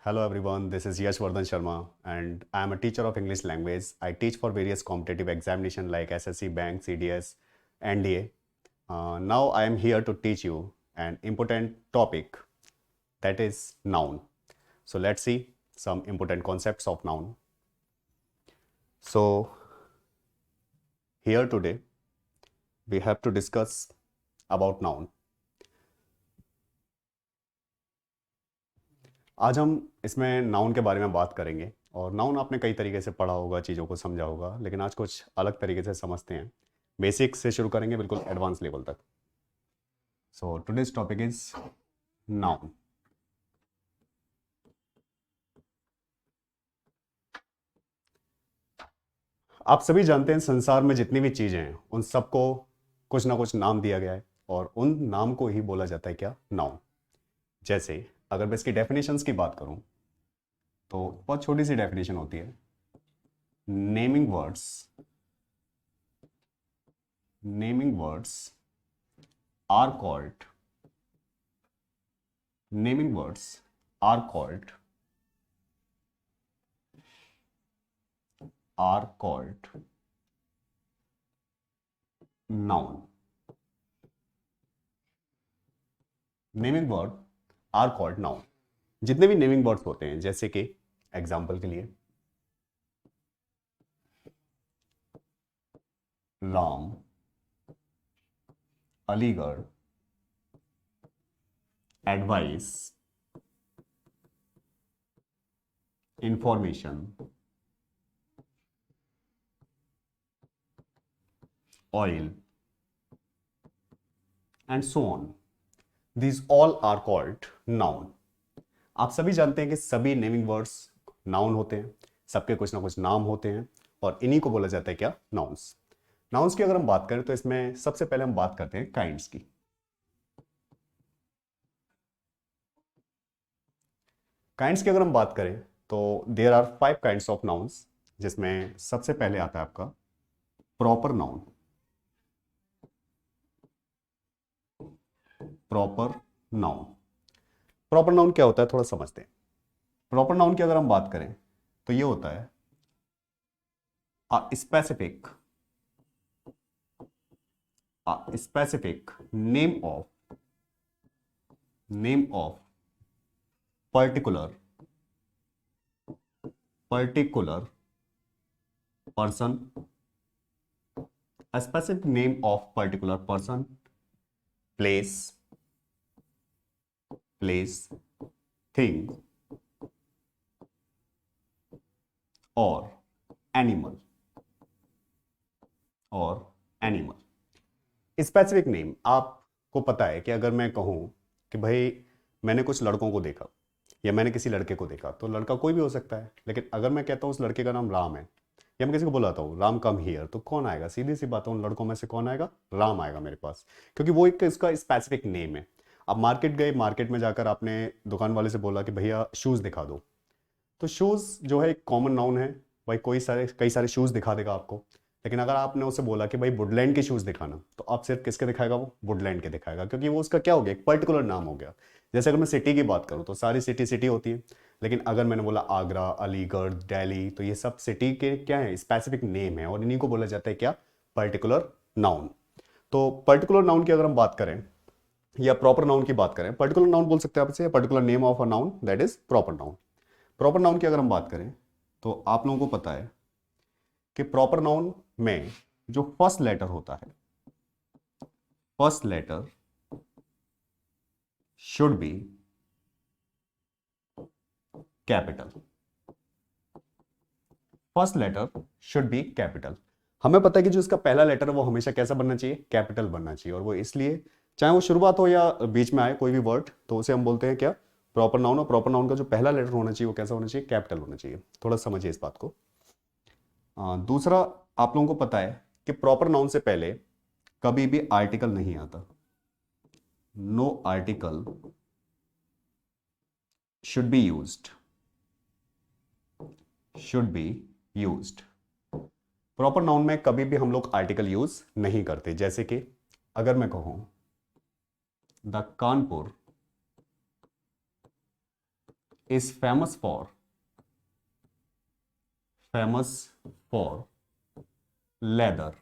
Hello everyone, this is Yash Vardhan Sharma and I am a teacher of English language. I teach for various competitive examination like SSC, Bank, CDS, NDA. Now I am here to teach you an important topic, that is noun. So let's see some important concepts of noun. So here today we have to discuss about noun. आज हम इसमें noun के बारे में बात करेंगे और noun आपने कई तरीके से पढ़ा होगा, चीज़ों को समझा होगा, लेकिन आज कुछ अलग तरीके से समझते हैं। बेसिक से शुरू करेंगे बिल्कुल एडवांस लेवल तक। So today's topic is noun. आप सभी जानते हैं संसार में जितनी भी चीज़ें हैं उन सबको कुछ ना कुछ नाम दिया गया है और उन नाम को ही बोला जाता है क्या, नाउन। जैसे अगर मैं इसकी डेफिनेशंस की बात करूं तो बहुत छोटी सी डेफिनेशन होती है। Naming words are called noun. Naming word are called noun. जितने भी नेमिंग वर्ड्स होते हैं, जैसे कि एग्जाम्पल के लिए Ram, Aligarh, advice, information, oil and so on, these all are called noun. आप सभी जानते हैं कि सभी नेमिंग वर्ड्स नाउन होते हैं, सबके कुछ ना कुछ नाम होते हैं और इन्हीं को बोला जाता है क्या, नाउन्स। नाउन्स की अगर हम बात करें तो इसमें सबसे पहले हम बात करते हैं काइंड्स की। काइंड्स की अगर हम बात करें तो there are 5 kinds of nouns, जिसमें सबसे पहले आता है आपका प्रॉपर नाउन। प्रॉपर नाउन क्या होता है, थोड़ा समझते हैं। प्रॉपर नाउन की अगर हम बात करें तो ये होता है specific name of particular person, specific name of particular person, place, thing और एनिमल। स्पेसिफिक नेम, आपको पता है कि अगर मैं कहूं कि भाई मैंने कुछ लड़कों को देखा या मैंने किसी लड़के को देखा, तो लड़का कोई भी हो सकता है, लेकिन अगर मैं कहता हूं उस लड़के का नाम राम है या मैं किसी को बुलाता हूँ राम कम हियर, तो कौन आएगा? सीधी सी बात है, उन लड़कों में से कौन आएगा? राम आएगा मेरे पास, क्योंकि वो एक इसका स्पेसिफिक नेम है। अब मार्केट गए, मार्केट में जाकर आपने दुकान वाले से बोला कि भैया शूज़ दिखा दो, तो शूज़ जो है एक कॉमन नाउन है, भाई कई सारे शूज़ दिखा देगा आपको। लेकिन अगर आपने उसे बोला कि भाई वुडलैंड के शूज़ दिखाना, तो आप सिर्फ किसके दिखाएगा? वो वुडलैंड के दिखाएगा, क्योंकि वो उसका क्या हो गया, एक पर्टिकुलर नाम हो गया। जैसे अगर मैं सिटी की बात करूँ तो सारी सिटी होती है, लेकिन अगर मैंने बोला आगरा, अलीगढ़, दिल्ली, तो ये सब सिटी के क्या है, स्पेसिफिक नेम है और इन्हीं को बोला जाता है क्या, पर्टिकुलर नाउन। तो पर्टिकुलर नाउन की अगर हम बात करें या प्रॉपर नाउन की बात करें, पर्टिकुलर नाउन बोल सकते हैं आपसे, particular name of a noun, that is proper noun. Proper noun की अगर हम बात करें तो आप लोगों को पता है कि प्रॉपर नाउन में जो फर्स्ट लेटर होता है, first letter should be capital. First letter should be capital. हमें पता है कि जो इसका पहला लेटर है वो हमेशा कैसा बनना चाहिए, कैपिटल बनना चाहिए। और वो इसलिए, चाहे वो शुरुआत हो या बीच में आए कोई भी वर्ड, तो उसे हम बोलते हैं क्या, प्रॉपर नाउन। और प्रॉपर नाउन का जो पहला लेटर होना चाहिए वो कैसा होना चाहिए, कैपिटल होना चाहिए। थोड़ा समझिए इस बात को। दूसरा, आप लोगों को पता है कि प्रॉपर नाउन से पहले कभी भी आर्टिकल नहीं आता। No article should be used. Proper noun में कभी भी हम लोग आर्टिकल यूज नहीं करते। जैसे कि अगर मैं कहूं the Kanpur is famous for leather.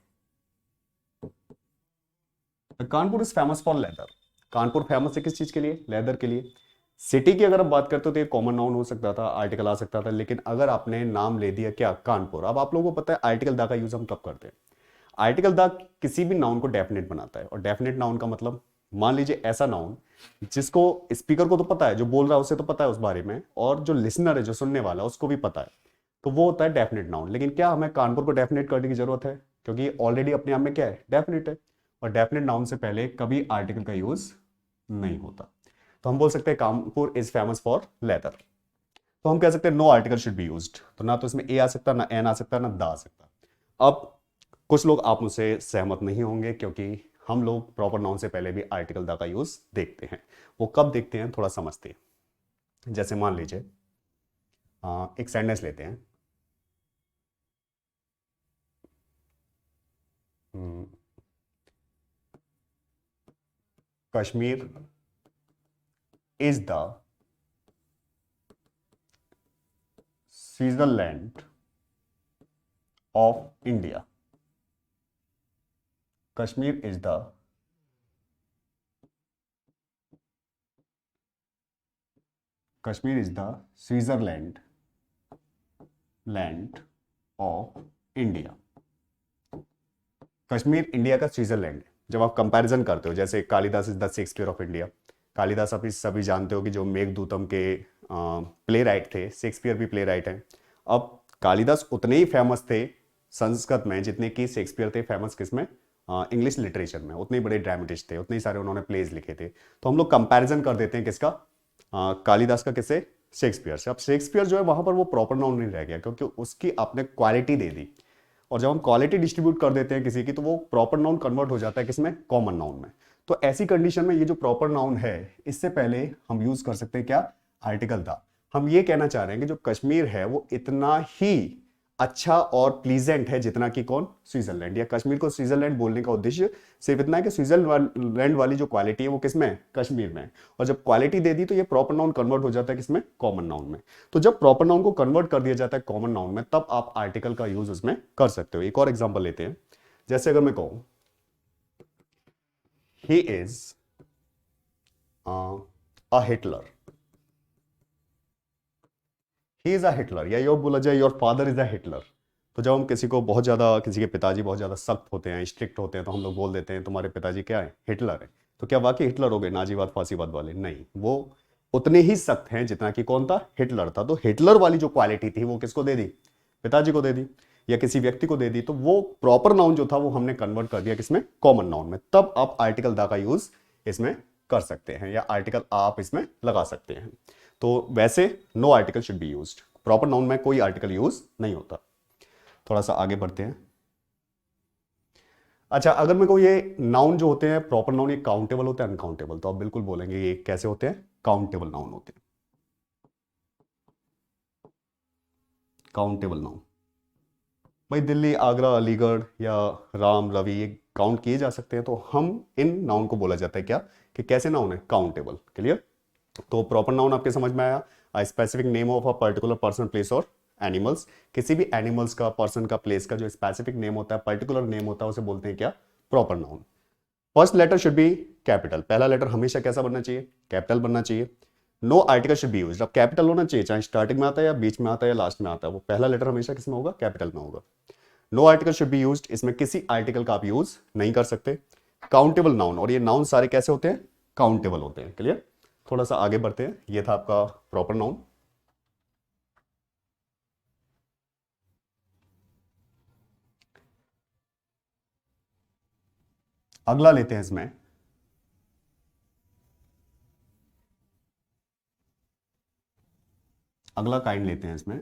Kanpur is famous for leather. Kanpur famous है किस चीज के लिए? लेदर के लिए। सिटी की अगर हम बात करते हो तो ये कॉमन नाउन हो सकता था, आर्टिकल आ सकता था, लेकिन अगर आपने नाम ले दिया क्या? कानपुर। अब आप लोगों को पता है आर्टिकल दा का यूज हम कब करते हैं? आर्टिकल दा किसी भी नाउन को डेफिनेट बनाता है, और डेफिनेट नाउन का मतलब, मान लीजिए ऐसा नाउन जिसको स्पीकर को तो पता है, जो बोल रहा है उसे तो पता है उस बारे में, और जो लिसनर है, जो सुनने वाला है, उसको भी पता है, तो वो होता है डेफिनेट नाउन। लेकिन क्या हमें कानपुर को डेफिनेट करने की जरूरत है? क्योंकि ऑलरेडी अपने आप में क्या है? डेफिनेट है। और डेफिनेट नाउन से पहले कभी आर्टिकल का यूज नहीं होता। तो हम बोल सकते हैं Kanpur is famous for leather. तो हम कह सकते हैं no article should be used. तो ना तो इसमें ए आ सकता, ना एन आ सकता, ना दा आ सकता। अब कुछ लोग आप मुझसे सहमत नहीं होंगे, क्योंकि हम लोग प्रॉपर नाउन से पहले भी आर्टिकल दा का यूज देखते हैं। वो कब देखते हैं थोड़ा समझते हैं। जैसे मान लीजिए एक सेंटेंस लेते हैं। Hmm, Kashmir is the Switzerland of India. Kashmir is the Kashmir is the Switzerland land of India. Kashmir India का स्विट्जरलैंड है। जब आप कंपैरिजन करते हो, जैसे Kalidas is the Shakespeare of India. Kalidas आप इस सभी जानते हो कि जो मेघदूतम के प्ले राइट थे, शेक्सपियर भी प्ले राइट हैं। अब कालिदास उतने ही फेमस थे संस्कृत में जितने कि शेक्सपियर थे फेमस किसमें? इंग्लिश लिटरेचर में। उतने ही बड़े ड्रामेटिस्ट थे, उतने ही सारे उन्होंने प्लेज लिखे थे। तो हम लोग कंपैरिजन कर देते हैं किसका? कालिदास का किससे? शेक्सपियर से। अब शेक्सपियर जो है वहां पर वो प्रॉपर नाउन नहीं रह गया, क्योंकि उसकी आपने क्वालिटी दे दी। और जब हम क्वालिटी डिस्ट्रीब्यूट कर देते हैं किसी की, तो वो प्रॉपर नाउन कन्वर्ट हो जाता है किसमें? कॉमन नाउन में। तो ऐसी कंडीशन में ये जो प्रॉपर नाउन है, इससे पहले हम यूज कर सकते हैं क्या? आर्टिकल दा। हम ये कहना चाह रहे हैं कि जो कश्मीर है वो इतना ही अच्छा और प्लीजेंट है जितना कि कौन? स्विट्जरलैंड। या कश्मीर को स्विट्जरलैंड बोलने का उद्देश्य सिर्फ इतना है कि स्विट्जरलैंड वाली जो क्वालिटी है वो किसमें है? कश्मीर में। और जब क्वालिटी दे दी तो ये प्रॉपर नाउन कन्वर्ट हो जाता है किसमें? कॉमन नाउन में। तो जब प्रॉपर नाउन को कन्वर्ट कर दिया जाता है कॉमन नाउन में, तब आप आर्टिकल का यूज उसमें कर सकते हो। एक और एग्जांपल लेते हैं। जैसे अगर मैं कहूं he is a Hitler. He is a Hitler, या योर बोला जाए your father is a Hitler. तो जब हम किसी को बहुत ज्यादा, किसी के पिताजी बहुत ज्यादा सख्त होते हैं, स्ट्रिक्ट होते हैं, तो हम लोग बोल देते हैं तुम्हारे पिताजी क्या है? हिटलर है। तो क्या वाकई हिटलर हो गए नाजीवाद फासीवाद वाले? नहीं, वो उतने ही सख्त हैं जितना कि कौन था? हिटलर था। तो हिटलर वाली जो क्वालिटी थी वो किसको दे दी? पिताजी को दे दी, या किसी व्यक्ति को दे दी। तो वो प्रॉपर नाउन जो था वो हमने कन्वर्ट कर दिया किसमें? कॉमन नाउन में। तब आप आर्टिकल दा का यूज इसमें कर सकते हैं, या आर्टिकल आप इसमें लगा सकते हैं। तो वैसे no article should be used. Proper noun में कोई आर्टिकल यूज नहीं होता। थोड़ा सा आगे बढ़ते हैं। अच्छा, अगर मेरे को ये नाउन जो होते हैं प्रॉपर नाउन, ये काउंटेबल होते हैं अनकाउंटेबल? तो आप बिल्कुल बोलेंगे ये कैसे होते हैं? काउंटेबल नाउन होते हैं। काउंटेबल नाउन भाई दिल्ली, आगरा, अलीगढ़ या राम, रवि, ये काउंट किए जा सकते हैं। तो हम इन नाउन को बोला जाता है क्या? कि कैसे नाउन है? काउंटेबल। क्लियर? तो प्रॉपर नाउन आपके समझ में आया? Specific name of a particular person, place और एनिमल्स। किसी भी एनिमल्स का, पर्सन का, प्लेस का जो स्पेसिफिक नेम होता है, पर्टिकुलर नेम होता है, उसे बोलते हैं क्या? Proper noun. First letter should be capital. पहला लेटर हमेशा कैसा बनना चाहिए? कैपिटल बनना चाहिए। No article should be used. अब कैपिटल होना चाहिए, चाहे स्टार्टिंग में आता है या बीच में आता है या लास्ट में आता है, वो पहला लेटर हमेशा किसमें होगा? कैपिटल में होगा। No article should be used, इसमें किसी आर्टिकल का आप यूज नहीं कर सकते। काउंटेबल नाउन, और ये नाउन सारे कैसे होते हैं? काउंटेबल होते हैं। क्लियर? थोड़ा सा आगे बढ़ते हैं। ये था आपका प्रॉपर नाउन। अगला लेते हैं इसमें। अगला काइंड लेते हैं इसमें।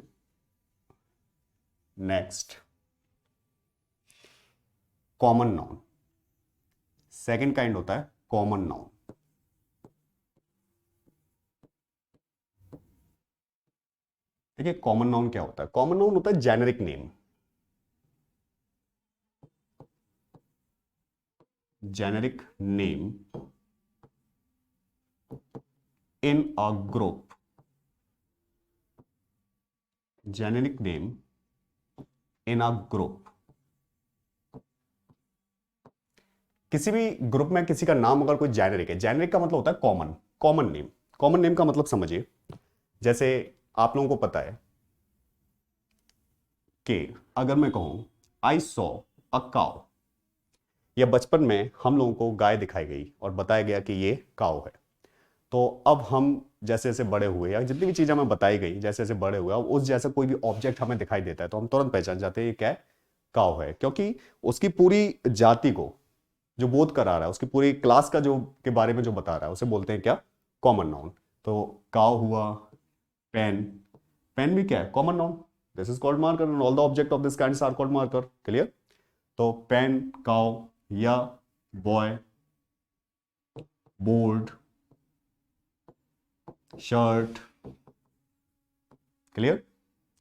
Next, common noun. Second kind होता है कॉमन नाउन। देखिए कॉमन नाउन क्या होता है? कॉमन नाउन होता है generic name. Generic name in a group generic name in a group, किसी भी ग्रुप में किसी का नाम अगर कोई जेनेरिक है, जेनेरिक का मतलब होता है common, common name. Common name का मतलब समझिए, जैसे आप लोगों को पता है कि अगर मैं कहूं आई सॉ अ काउ, या बचपन में हम लोगों को गाय दिखाई गई और बताया गया कि ये काउ है, तो अब हम जैसे जैसे बड़े हुए या जितनी भी चीजें हमें बताई गई जैसे जैसे बड़े हुए, अब उस जैसा कोई भी ऑब्जेक्ट हमें दिखाई देता है तो हम तुरंत पहचान जाते हैं ये क्या है, काउ है, क्योंकि उसकी पूरी जाति को जो बोध करा रहा है, उसकी पूरी क्लास का जो के बारे में जो बता रहा है, उसे बोलते हैं क्या, कॉमन नाउन। तो काउ हुआ, पेन, पेन भी क्या है, common noun, this is called marker and all the object of this kind are called marker, clear. तो पेन, काउ, या boy, board, shirt, clear,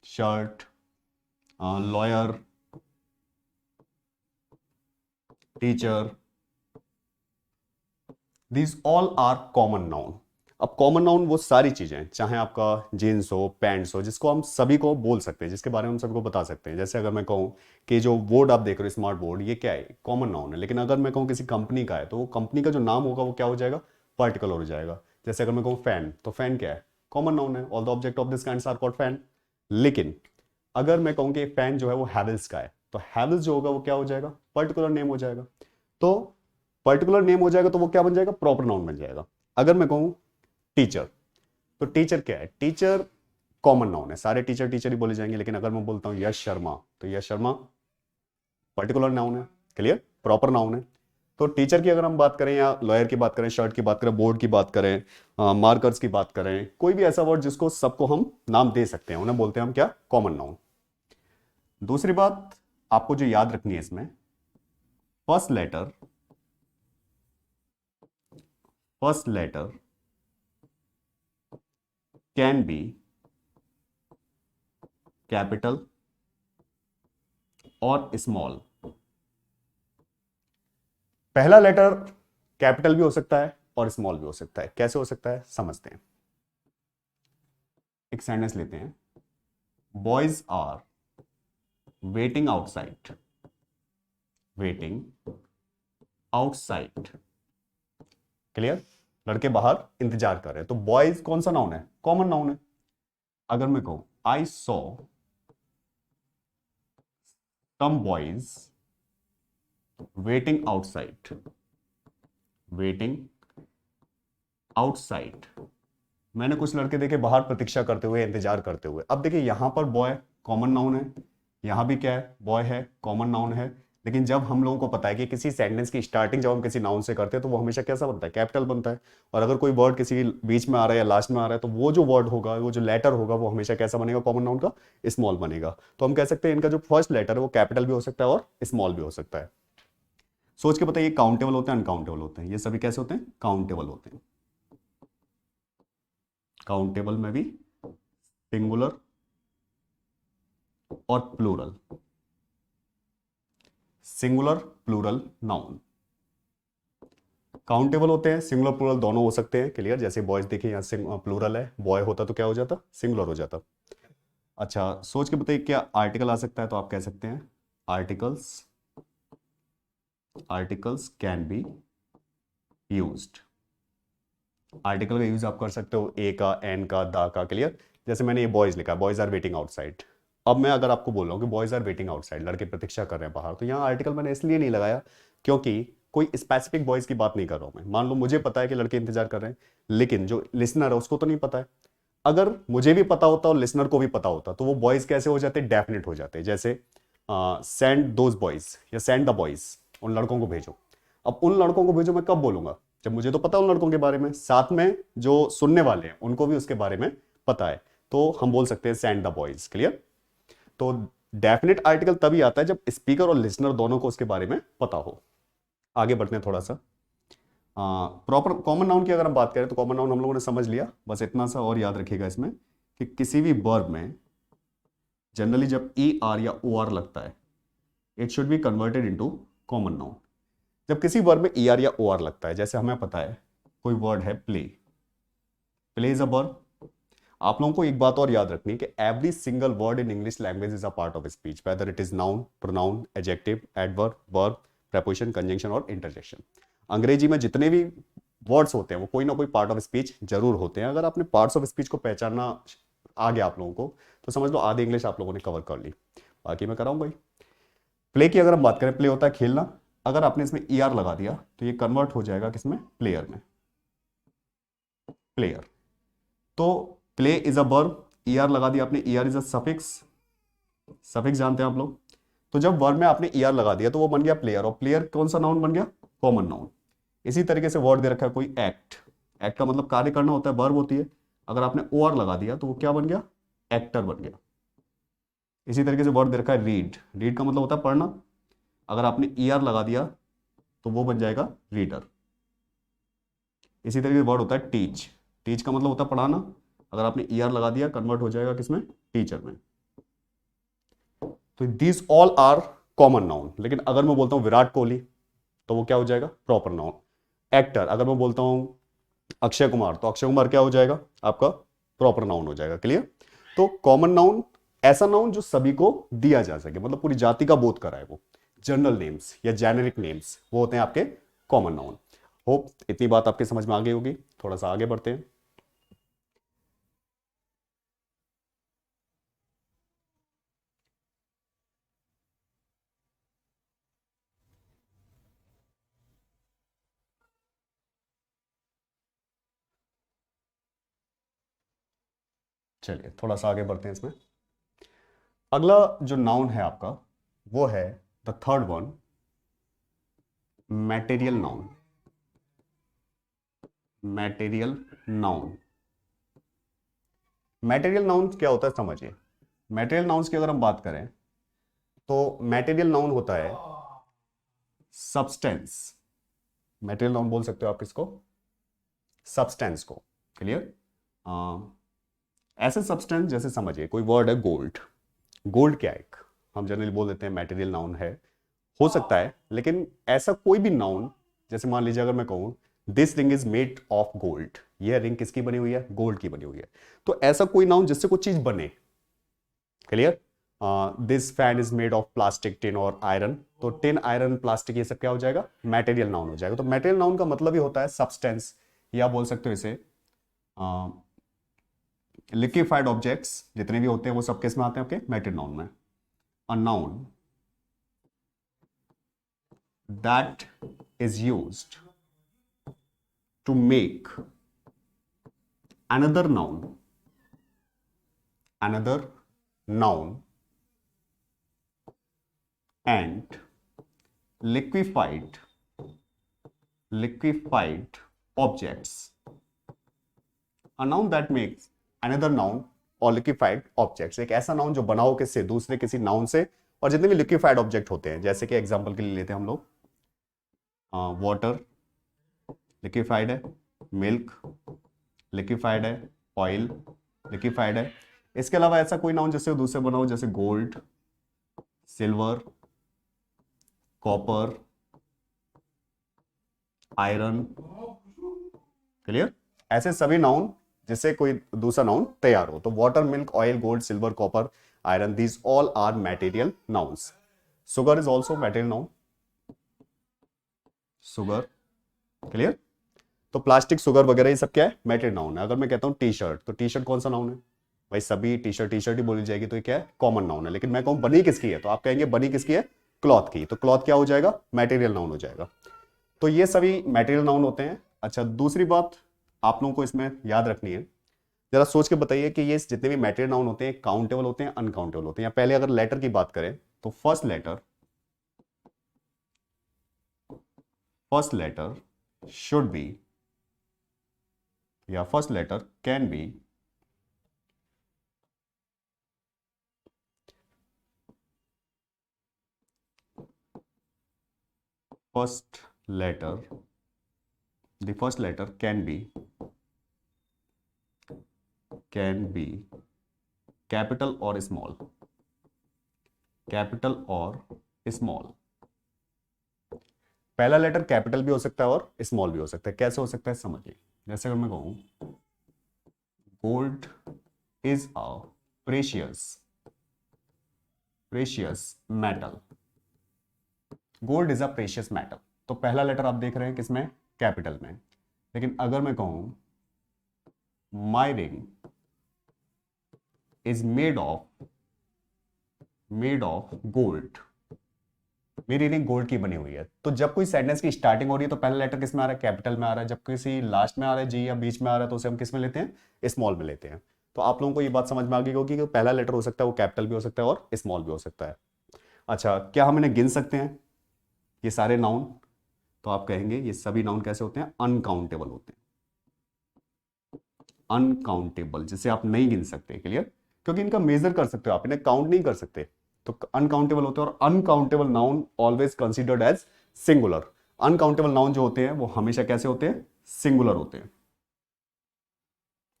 shirt, lawyer, teacher, these all are common noun. अब common noun वो सारी चीजें, चाहे आपका jeans हो, pants हो, जिसको हम सभी को बोल सकते हैं, जिसके बारे में हम सभी को बता सकते हैं। जैसे अगर मैं कहूँ कि जो बोर्ड आप देख रहे हो, स्मार्ट बोर्ड, ये क्या है, कॉमन नाउन है। लेकिन अगर मैं कहूँ किसी कंपनी का है, तो वो कंपनी का जो नाम होगा वो क्या हो जाएगा, पर्टिकुलर हो जाएगा। जैसे अगर मैं कहूँ फैन, तो फैन क्या है, कॉमन नाउन है, all the object of this kind are called fan. लेकिन अगर मैं कहूँ कि फैन जो है वो हैवेल्स का है, तो हैवेल्स जो होगा वो क्या हो जाएगा, पर्टिकुलर नेम हो जाएगा। तो पर्टिकुलर नेम हो जाएगा तो वो क्या बन जाएगा, प्रॉपर नाउन बन जाएगा। अगर मैं कहूं टीचर, तो टीचर क्या है, टीचर कॉमन नाउन है, सारे टीचर टीचर ही बोले जाएंगे। लेकिन अगर मैं बोलता हूं यश शर्मा, तो यश शर्मा पर्टिकुलर नाउन है, क्लियर, प्रॉपर नाउन है। तो टीचर की अगर हम बात करें, या लॉयर की बात करें, शर्ट की बात करें, बोर्ड की बात करें, मार्कर्स की बात करें, कोई भी ऐसा वर्ड जिसको सबको हम नाम दे सकते हैं, उन्हें बोलते हैं हम क्या, कॉमन नाउन। दूसरी बात आपको जो याद रखनी है इसमें, first letter, first letter can be capital और स्मॉल। पहला लेटर कैपिटल भी हो सकता है और स्मॉल भी हो सकता है। कैसे हो सकता है समझते हैं, एक सेंटेंस लेते हैं, boys are waiting outside, waiting outside, clear, लड़के बाहर इंतजार कर रहे हैं। तो बॉयज कौन सा नाउन है, कॉमन नाउन है। अगर मैं कहूं I saw some boys waiting outside, waiting outside, मैंने कुछ लड़के देखे बाहर प्रतीक्षा करते हुए, इंतजार करते हुए। अब देखिए यहां पर बॉय कॉमन नाउन है, यहां भी क्या है, बॉय है, कॉमन नाउन है। लेकिन जब हम लोगों को पता है कि किसी सेंटेंस की स्टार्टिंग जब हम किसी नाउन से करते हैं तो वो हमेशा कैसा बनता है, कैपिटल बनता है। और अगर कोई वर्ड किसी बीच में आ रहा है या लास्ट में आ रहा है, तो वो जो वर्ड होगा, वो जो लेटर होगा, वो हमेशा कैसा बनेगा, कॉमन नाउन का स्मॉल बनेगा। तो हम कह सकते हैं इनका जो फर्स्ट लेटर है वो कैपिटल भी हो सकता है और स्मॉल भी हो सकता है। सोच के बताइए, काउंटेबल होते हैं, अनकाउंटेबल होते हैं, ये सभी कैसे होते हैं, काउंटेबल होते हैं। काउंटेबल में भी सिंगुलर और plural, singular plural noun. Countable होते हैं, सिंगुलर प्लूरल दोनों हो सकते हैं, क्लियर। जैसे बॉयज देखिए यहाँ प्लूरल है, बॉय होता तो क्या हो जाता, सिंगुलर हो जाता। अच्छा सोच के बताइए, क्या आर्टिकल आ सकता है, तो आप कह सकते हैं articles, articles can be used. Article का यूज आप कर सकते हो ए का, एन का, दा का, क्लियर। जैसे मैंने ये बॉयज लिखा, बॉयज आर वेटिंग आउटसाइड। अब मैं अगर आपको बोल रहा हूँ कि बॉयज आर वेटिंग आउटसाइड, लड़के प्रतीक्षा कर रहे हैं बाहर, तो यहाँ आर्टिकल मैंने इसलिए नहीं लगाया क्योंकि कोई स्पेसिफिक बॉयज की बात नहीं कर रहा हूं मैं। मान लो मुझे पता है कि लड़के इंतजार कर रहे हैं, लेकिन जो लिसनर है उसको तो नहीं पता है। अगर मुझे भी पता होता और लिसनर को भी पता होता, तो वो बॉयज कैसे हो जाते, डेफिनेट हो जाते। जैसे सेंड दोज बॉयज या सेंड द बॉयज, उन लड़कों को भेजो। अब उन लड़कों को भेजो मैं कब बोलूंगा, जब मुझे तो पता है उन लड़कों के बारे में, साथ में जो सुनने वाले हैं उनको भी उसके बारे में पता है, तो हम बोल सकते हैं सेंड द बॉयज, क्लियर। तो डेफिनेट आर्टिकल तभी आता है जब स्पीकर और लिसनर दोनों को उसके बारे में पता हो। आगे बढ़ते हैं थोड़ा सा। प्रॉपर कॉमन नाउन की अगर हम बात करें, तो कॉमन नाउन हम लोगों ने समझ लिया, बस इतना सा और याद रखिएगा इसमें कि किसी भी वर्ब में जनरली जब ई आर या ओ आर लगता है, it should be converted into common noun. जब किसी वर्ब में ई आर या ओ आर लगता है, जैसे हमें पता है कोई वर्ड है play, play is a verb. आप लोगों को एक बात और याद रखनी है कि every single word in English language is a part of speech, whether it is noun, pronoun, adjective, adverb, verb, preposition, conjunction और इंटरजेक्शन। अंग्रेजी में जितने भी वर्ड्स होते हैं वो कोई ना कोई पार्ट ऑफ स्पीच जरूर होते हैं। अगर आपने पार्ट्स ऑफ स्पीच को पहचानना आ गया आप लोगों को, तो समझ लो आधी इंग्लिश आप लोगों ने कवर कर ली। बाकी मैं कराऊं भाई। प्ले की अगर हम बात करें, प्ले होता है खेलना। अगर आपने इसमें ई आर लगा दिया तो ये कन्वर्ट हो जाएगा किसमें, प्लेयर में, प्लेयर। तो play is a verb, E R लगा दिया आपने, E R is a suffix, suffix जानते हैं आप लोग। तो जब वर्ब में आपने ई आर लगा दिया तो वो बन गया प्लेयर, और प्लेयर कौन सा नाउन बन गया, कॉमन नाउन। इसी तरीके से वर्ड दे रखा है कोई एक्ट, एक्ट का मतलब कार्य करना होता है, वर्ब होती है। अगर आपने ओ आर लगा दिया तो वो क्या बन गया, एक्टर बन गया। इसी तरीके से वर्ड दे रखा है रीड, रीड का मतलब होता है पढ़ना। अगर आपने ई आर लगा दिया तो वो बन जाएगा रीडर। इसी तरीके से वर्ड होता है टीच, टीच का मतलब होता है पढ़ाना। अगर आपने ई आर लगा दिया कन्वर्ट हो जाएगा किसमें, टीचर में। तो these all are common noun. लेकिन अगर मैं बोलता हूं विराट कोहली तो वो क्या हो जाएगा, प्रॉपर नाउन। एक्टर, अगर मैं बोलता हूं अक्षय कुमार तो अक्षय कुमार क्या हो जाएगा, आपका प्रॉपर नाउन हो जाएगा। क्लियर। तो कॉमन नाउन ऐसा नाउन जो सभी को दिया जा सके, मतलब पूरी जाति का बोध कराए। वो जनरल नेम्स या जेनेरिक नेम्स वो होते हैं आपके कॉमन नाउन। होप इतनी बात आपके समझ में आ गई होगी। थोड़ा सा आगे बढ़ते हैं। चलिए थोड़ा सा आगे बढ़ते हैं इसमें। अगला जो नाउन है आपका वो है the third one, material noun. Material noun, material noun क्या होता है समझिए। मैटेरियल नाउन्स की अगर हम बात करें तो मैटेरियल नाउन होता है सब्सटेंस। मैटेरियल नाउन बोल सकते हो आप इसको, सब्सटेंस को। क्लियर। ऐसे सब्सटेंस जैसे समझिए कोई वर्ड है गोल्ड, गोल्ड क्या है, एक हम जनरली बोल देते हैं मैटेरियल नाउन है, हो सकता है। लेकिन ऐसा कोई भी नाउन, जैसे मान लीजिए अगर मैं कहूं this ring is made of gold, यह रिंग किसकी बनी हुई है, गोल्ड की बनी हुई है। तो ऐसा कोई नाउन जिससे कोई चीज बने। Clear. This fan is made of plastic, tin और आयरन। तो टिन, आयरन, प्लास्टिक ये सब क्या हो जाएगा, मैटेरियल नाउन हो जाएगा। तो मैटेरियल नाउन का मतलब ही होता है सब्सटेंस, या बोल सकते हो इसे लिक्विफाइड ऑब्जेक्ट्स जितने भी होते हैं वो सब किस में आते हैं आपके, मैटेरियल नाउन में। A noun that is used to make another noun and liquefied objects. A noun that makes another noun और liquefied objects, एक ऐसा नाउन जो बनाओ किससे, दूसरे किसी नाउन से। और जितने भी लिक्विफाइड ऑब्जेक्ट होते हैं, जैसे कि एग्जांपल के लिए लेते हैं हम लोग वाटर लिक्विफाइड है, मिल्क लिक्विफाइड है, ऑयल लिक्विफाइड है। इसके अलावा ऐसा कोई नाउन जिससे दूसरे बनाओ, जैसे gold, silver, copper, iron. Clear. ऐसे सभी नाउन जिससे कोई दूसरा नाउन तैयार हो। तो water, milk, oil, gold, silver, copper, iron, these all are material nouns. Sugar is also material noun, sugar. Clear. तो प्लास्टिक, शुगर वगैरह ये सब क्या है, मैटेरियल नाउन है। अगर मैं कहता हूं टी शर्ट, तो टी शर्ट कौन सा नाउन है भाई, सभी टी शर्ट ही बोली जाएगी, तो ये क्या है, कॉमन नाउन है। लेकिन मैं कहूं बनी किसकी है, तो आप कहेंगे बनी किसकी है, क्लॉथ की। तो क्लॉथ क्या हो जाएगा, मैटेरियल नाउन हो जाएगा। तो ये सभी मैटेरियल नाउन होते हैं। अच्छा, दूसरी बात आप लोगों को इसमें याद रखनी है, जरा सोच के बताइए कि ये जितने भी मैटेरियल नाउन होते हैं काउंटेबल होते हैं, अनकाउंटेबल होते हैं। या पहले अगर लेटर की बात करें तो फर्स्ट लेटर शुड बी, या first letter can be first letter, the first letter can be capital or small, capital और small। पहला लेटर कैपिटल भी हो सकता है और स्मॉल भी हो सकता है। कैसे हो सकता है समझिए। जैसे अगर मैं कहूं gold is a precious metal. Gold is a precious metal. तो पहला लेटर आप देख रहे हैं किसमें, कैपिटल में। लेकिन अगर मैं कहूं my ring is made of gold, मेरी रिंग गोल्ड की बनी हुई है, तो जब कोई सेंटेंस की स्टार्टिंग हो रही है तो पहला लेटर किस में आ रहा है, कैपिटल में आ रहा है। जब किसी लास्ट में आ रहा है जी या बीच में आ रहा है तो उसे हम किस में लेते हैं, स्मॉल में लेते हैं। तो आप लोगों को ये बात समझ में आ गई होगी कि पहला लेटर हो सकता है वो कैपिटल भी हो सकता है और स्मॉल भी हो सकता है। अच्छा, क्या हम इन्हें गिन सकते हैं ये सारे नाउन? तो आप कहेंगे ये सभी नाउन कैसे होते हैं, अनकाउंटेबल होते हैं। अनकाउंटेबल, जिसे आप नहीं गिन सकते, क्लियर? क्योंकि इनका मेजर कर सकते हो आप, इन्हें काउंट नहीं कर सकते, तो अनकाउंटेबल होते हैं। और uncountable noun always considered as singular. Uncountable noun जो होते हैं वो हमेशा कैसे होते हैं, सिंगुलर होते हैं।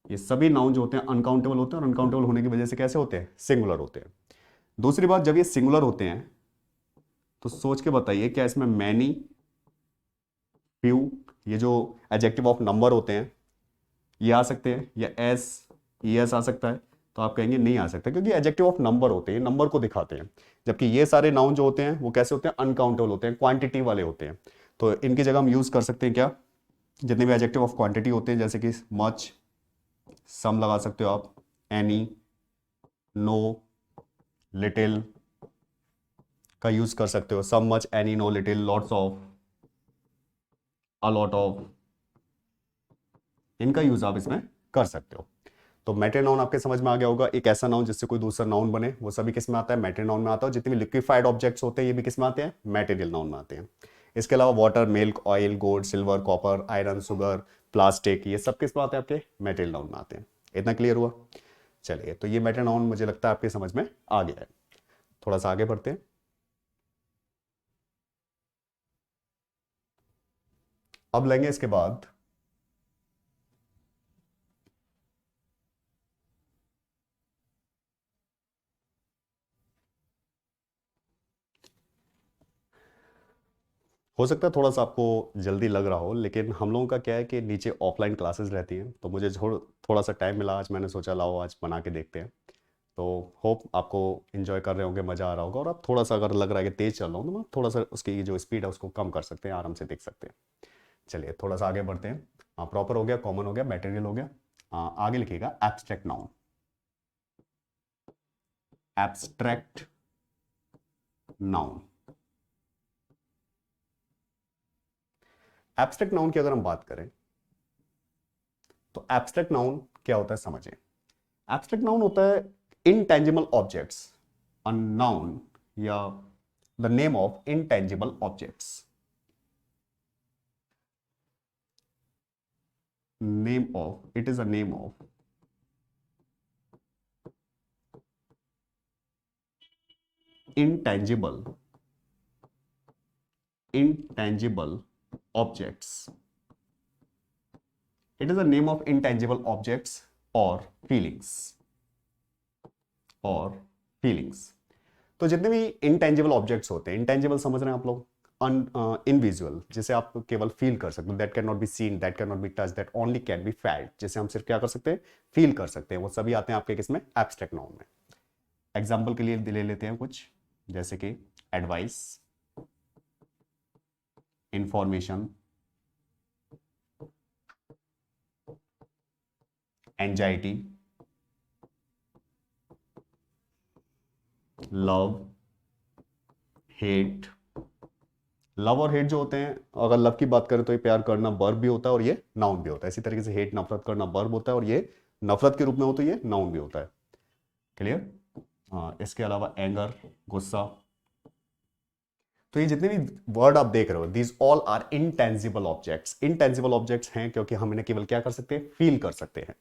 ये सभी नाउन जो होते हैं अनकाउंटेबल होते हैं, और अनकाउंटेबल होने की वजह से कैसे होते हैं, सिंगुलर होते हैं। दूसरी बात, जब ये सिंगुलर होते हैं तो सोच के बताइए क्या इसमें मैनी, फ्यू, ये जो एडजेक्टिव ऑफ नंबर होते हैं ये आ सकते हैं, या एस, एस आ सकता है? तो आप कहेंगे नहीं आ सकता, क्योंकि एडजेक्टिव ऑफ नंबर होते हैं, नंबर को दिखाते हैं। जबकि ये सारे नाउन जो होते हैं वो कैसे होते हैं, अनकाउंटेबल होते हैं, क्वांटिटी वाले होते हैं। तो इनकी जगह हम यूज कर सकते हैं क्या, जितने भी एडजेक्टिव ऑफ क्वांटिटी होते हैं, जैसे कि मच, सम लगा सकते हो आप, एनी, नो, लिटिल का यूज कर सकते हो। Some, much, any, no, little, lots of, a lot of, इनका यूज आप इसमें कर सकते हो। तो मैटर नाउन आपके समझ में आ गया होगा, एक ऐसा नाउन जिससे कोई दूसरा नाउन बने, वो सभी किस में आता है, मैटर नाउन में आता है। जितने भी लिक्विफाइड ऑब्जेक्ट्स होते हैं ये भी किस में आते हैं, मैटेरियल नाउन में आते हैं। इसके अलावा water, milk, oil, gold, silver, copper, iron, sugar, plastic, ये सब किस में आते हैं, आपके मैटेरियल नाउन में आते हैं। इतना क्लियर हुआ? चलिए, तो ये मैटर नाउन मुझे लगता है आपके समझ में आ गया है। थोड़ा सा आगे बढ़ते हैं। अब लेंगे इसके बाद हो सकता है थोड़ा सा आपको जल्दी लग रहा हो, लेकिन हम लोगों का क्या है कि नीचे ऑफलाइन क्लासेस रहती हैं, तो मुझे थोड़ा सा टाइम मिला आज, मैंने सोचा लाओ आज बना के देखते हैं। तो होप आपको इन्जॉय कर रहे होंगे, मज़ा आ रहा होगा। और आप थोड़ा सा अगर लग रहा है कि तेज़ चल रहा हूँ तो मैं थोड़ा सा उसकी जो स्पीड है उसको कम कर सकते हैं, आराम से देख सकते हैं। चलिए थोड़ा सा आगे बढ़ते हैं। हाँ, प्रॉपर हो गया, कॉमन हो गया, मटेरियल हो गया। आगे लिखिएगा abstract noun. Abstract noun. Abstract noun की अगर हम बात करें तो एब्स्ट्रैक्ट नाउन क्या होता है समझें। एब्स्ट्रैक्ट नाउन होता है इनटेंजिबल ऑब्जेक्ट्स, अ नाउन या the name of intangible objects. Name of, it is a name of intangible objects. It is the name of intangible objects or feelings. तो जितने भी इंटेंजिबल ऑब्जेक्ट्स होते हैं, intangible समझ रहे हैं आप लोग, इनविजुअल, जिसे आप केवल फील कर सकते हो, that can not be seen, that can not be touch, that only can be felt, जिसे हम सिर्फ क्या कर सकते हैं, फील कर सकते हैं, वो सभी आते हैं आपके किसमें, एब्स्ट्रैक्ट नाउन में। एग्जाम्पल के लिए ले लेते हैं कुछ, जैसे कि advice, information, anxiety, love, hate. Love और हेट जो होते हैं, अगर लव की बात करें तो ये प्यार करना वर्ब भी होता है और ये नाउन भी होता है। इसी तरीके से हेट, नफरत करना वर्ब होता है और ये नफरत के रूप में हो तो ये नाउन भी होता है। क्लियर? हाँ, इसके अलावा एंगर, गुस्सा। तो ये जितने भी वर्ड आप देख रहे हो, these all are intangible objects. Intangible objects हैं क्योंकि हम इन्हें केवल क्या कर सकते हैं, फील कर सकते हैं।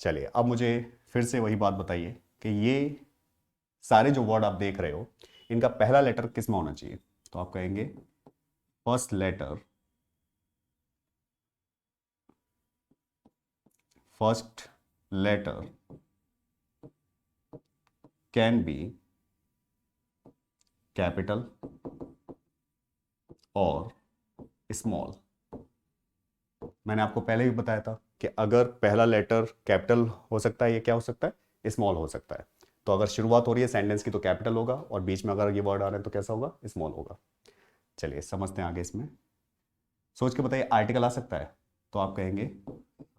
चलिए, अब मुझे फिर से वही बात बताइए कि ये सारे जो वर्ड आप देख रहे हो इनका पहला लेटर किस में होना चाहिए? तो आप कहेंगे first letter, first letter can be capital और स्मॉल। मैंने आपको पहले भी बताया था कि अगर पहला लेटर कैपिटल हो सकता है, ये क्या हो सकता है, स्मॉल हो सकता है। तो अगर शुरुआत हो रही है सेंटेंस की तो कैपिटल होगा, और बीच में अगर ये वर्ड आ रहे हैं तो कैसा होगा, स्मॉल होगा। चलिए समझते हैं आगे इसमें। सोच के बताइए, आर्टिकल आ सकता है? तो आप कहेंगे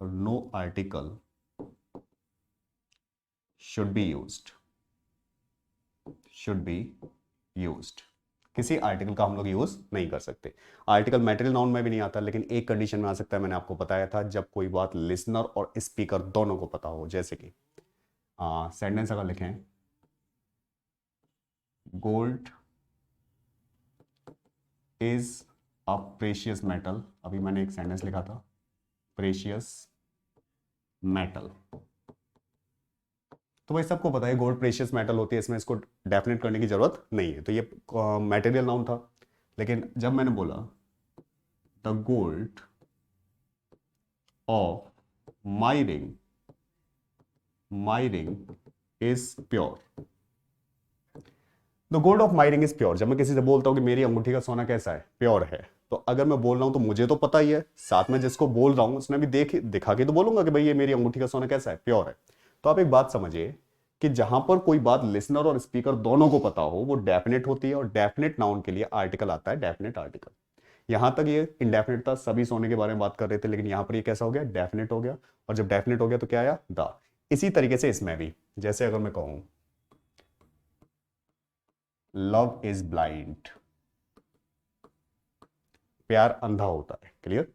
no article should be used, should be used. किसी आर्टिकल का हम लोग यूज नहीं कर सकते। आर्टिकल मैटेरियल नाउन में भी नहीं आता, लेकिन एक कंडीशन में आ सकता है, मैंने आपको बताया था, जब कोई बात लिसनर और स्पीकर दोनों को पता हो। जैसे कि सेंटेंस अगर लिखें, gold is a precious metal, अभी मैंने एक सेंटेंस लिखा था, प्रेशियस मेटल। तो भाई सबको पता है गोल्ड प्रेशियस मेटल होती है, इसमें इसको डेफिनेट करने की जरूरत नहीं है, तो ये मटेरियल नाउन था। लेकिन जब मैंने बोला the gold of my ring, my ring is pure, the gold of my ring is pure, जब मैं किसी से बोलता हूं कि मेरी अंगूठी का सोना कैसा है, प्योर है, तो अगर मैं बोल रहा हूं तो मुझे तो पता ही है, साथ में जिसको बोल रहा हूं उसने भी दिखा के तो बोलूंगा कि भाई ये मेरी अंगूठी का सोना कैसा है, प्योर है। तो आप एक बात समझिए कि जहां पर कोई बात लिसनर और स्पीकर दोनों को पता हो वो डेफिनेट होती है, और डेफिनेट नाउन के लिए आर्टिकल आता है, डेफिनेट आर्टिकल। यहां तक ये इंडेफिनेट था, सभी सोने के बारे में बात कर रहे थे, लेकिन यहां पर ये कैसा हो गया, डेफिनेट हो गया। और जब डेफिनेट हो गया तो क्या आया, द। इसी तरीके से इसमें भी, जैसे अगर मैं कहूं लव इज ब्लाइंड, प्यार अंधा होता है, क्लियर।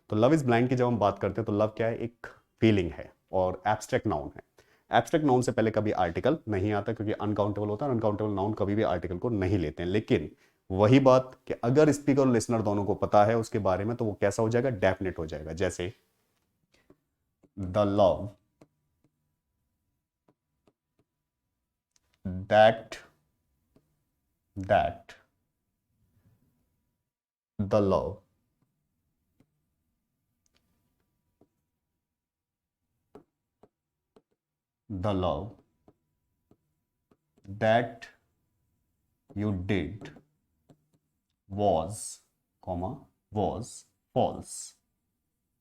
तो लव इज ब्लाइंड की जब हम बात करते हैं तो लव क्या है, एक फीलिंग है और एब्स्ट्रैक्ट नाउन है। एब्स्ट्रैक्ट नाउन से पहले कभी आर्टिकल नहीं आता, क्योंकि अनकाउंटेबल होता है, अनकाउंटेबल नाउन कभी भी आर्टिकल को नहीं लेते हैं। लेकिन वही बात कि अगर स्पीकर और लिसनर दोनों को पता है उसके बारे में, तो वो कैसा हो जाएगा, डेफिनेट हो जाएगा। जैसे the love that that the love the love that you did was, was false।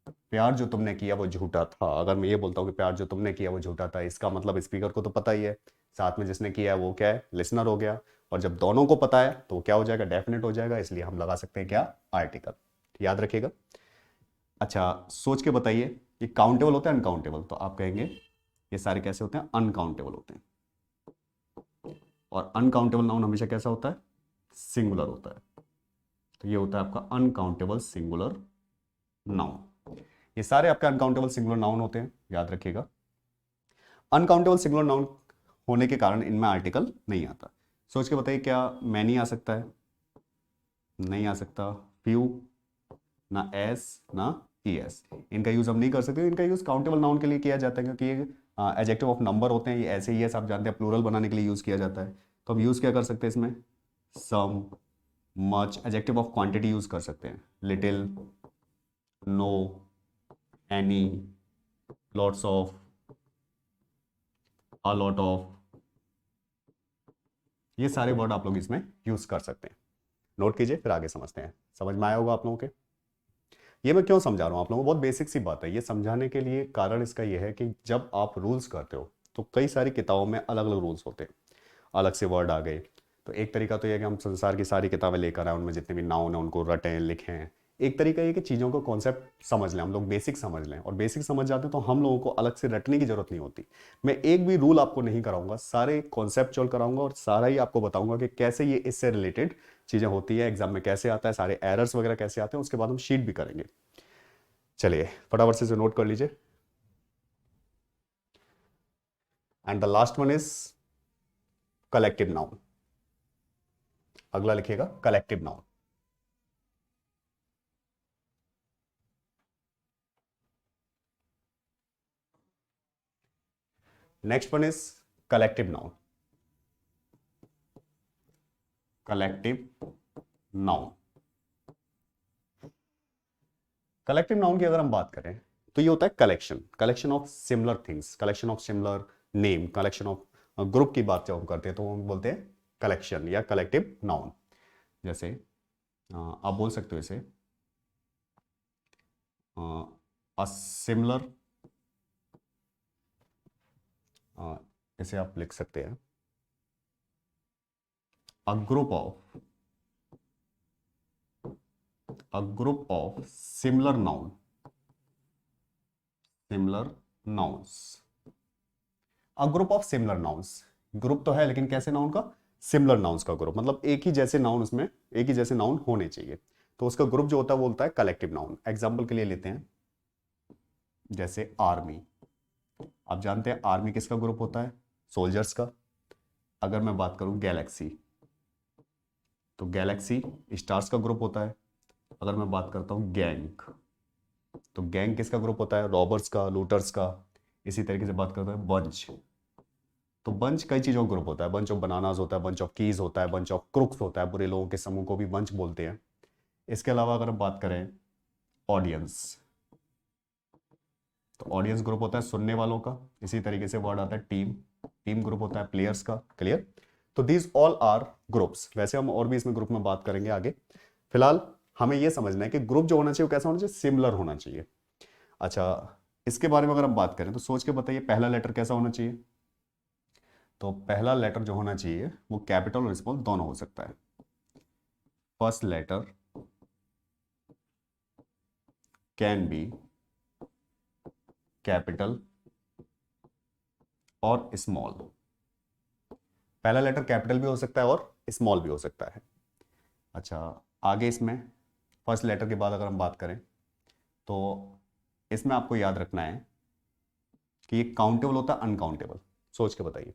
प्यार जो तुमने किया वो झूठा था। अगर मैं ये बोलता हूँ कि प्यार जो तुमने किया वो झूठा था, इसका मतलब स्पीकर को तो पता ही है, साथ में जिसने किया है वो क्या है, लिसनर हो गया। और जब दोनों को पता है तो वो क्या हो जाएगा, डेफिनेट हो जाएगा, इसलिए हम लगा सकते हैं क्या, आर्टिकल। याद रखिएगा। अच्छा सोच के बताइए, ये काउंटेबल होता है अनकाउंटेबल? तो आप कहेंगे ये सारे कैसे होते हैं, अनकाउंटेबल होते हैं। और अनकाउंटेबल नाउन हमेशा कैसा होता है, सिंगुलर होता है। तो ये होता है आपका अनकाउंटेबल सिंगुलर नाउन। ये सारे आपके अनकाउंटेबल सिंगुलर नाउन होते हैं, याद रखिएगा। अनकाउंटेबल सिंगुलर नाउन होने के कारण इनमें आर्टिकल नहीं आता। सोच के बताइए, क्या मैनी आ सकता है, नहीं आ सकता। फ्यू, ना एस ना ई एस, इनका यूज हम नहीं कर सकते। इनका यूज काउंटेबल नाउन के लिए किया जाता है, क्योंकि ये एडजेक्टिव ऑफ नंबर होते हैं, ये ऐसे ही, आप जानते हैं, प्लूरल बनाने के लिए यूज किया जाता है। तो हम यूज क्या कर सकते हैं इसमें, some, much. Adjective of quantity use कर सकते हैं, little, no, any, lots of, a lot of. ये सारे वर्ड आप लोग इसमें यूज कर सकते हैं। नोट कीजिए, फिर आगे समझते हैं। समझ में आया होगा आप लोगों के। ये मैं क्यों समझा रहा हूं आप लोगों को, बहुत बेसिक सी बात है। ये समझाने के लिए कारण इसका ये है कि जब आप रूल्स करते हो तो कई सारी किताबों में अलग अलग रूल्स होते हैं, अलग से वर्ड आ गए। तो एक तरीका तो यह है कि हम संसार की सारी किताबें लेकर आए, उनमें जितने भी नाउन है उनको रटें, लिखें। एक तरीका ये कि चीज़ों को कॉन्सेप्ट समझ लें, हम लोग बेसिक समझ लें, और बेसिक समझ जाते हैं तो हम लोगों को अलग से रटने की जरूरत नहीं होती। मैं एक भी रूल आपको नहीं कराऊंगा, सारे कॉन्सेप्चुअल कराऊंगा, और सारा ही आपको बताऊंगा कि कैसे ये इससे रिलेटेड चीज़ें होती है, एग्जाम में कैसे आता है, सारे एरर्स वगैरह कैसे आते हैं। उसके बाद हम शीट भी करेंगे। चलिए फटाफट से नोट कर लीजिए। And the last one is collective noun. अगला लिखिएगा collective noun. Next one is collective noun. Collective noun, collective noun की अगर हम बात करें तो ये होता है collection, collection of similar things, collection of similar name, collection of group की बात जब हम करते हैं तो हम बोलते हैं कलेक्शन या कलेक्टिव नाउन। जैसे आप बोल सकते हो इसे अ सिमिलर इसे आप लिख सकते हैं a group of similar nouns. A group of similar nouns, group तो है लेकिन कैसे नाउन का? सिमिलर नाउन्स का ग्रुप, मतलब एक ही जैसे नाउन, उसमें एक ही जैसे नाउन होने चाहिए, तो उसका ग्रुप जो होता है वो बोलता है कलेक्टिव नाउन। एग्जाम्पल के लिए लेते हैं जैसे आर्मी। आप जानते हैं आर्मी किसका ग्रुप होता है? सोल्जर्स का। अगर मैं बात करूं गैलेक्सी, तो गैलेक्सी स्टार्स का ग्रुप होता है। अगर मैं बात करता हूं गैंग, तो गैंग किसका ग्रुप होता है? रॉबर्स का, लूटर्स का। इसी तरीके से बात करता है बंच, तो बंच कई चीजों का ग्रुप होता है। बंच ऑफ बनानास होता है, बंच ऑफ कीज होता है, बंच ऑफ क्रुक्स होता है, बुरे लोगों के समूह को भी बंच बोलते हैं। इसके अलावा अगर हम बात करें ऑडियंस, तो ऑडियंस ग्रुप होता है सुनने वालों का। इसी तरीके से वर्ड आता है टीम, टीम ग्रुप होता है प्लेयर्स का। क्लियर? तो दीज ऑल आर ग्रुप्स। वैसे हम और भी इसमें ग्रुप में बात करेंगे आगे। फिलहाल हमें यह समझना है कि ग्रुप जो होना चाहिए वो कैसा होना चाहिए? सिमिलर होना चाहिए। अच्छा, इसके बारे में अगर हम बात करें तो सोच के बताइए पहला लेटर कैसा होना चाहिए? तो पहला लेटर जो होना चाहिए वो कैपिटल और स्मॉल दोनों हो सकता है। First letter can be capital और स्मॉल। पहला लेटर कैपिटल भी हो सकता है और स्मॉल भी हो सकता है। अच्छा, आगे इसमें फर्स्ट लेटर के बाद अगर हम बात करें तो इसमें आपको याद रखना है कि ये काउंटेबल होता है अनकाउंटेबल। सोच के बताइए,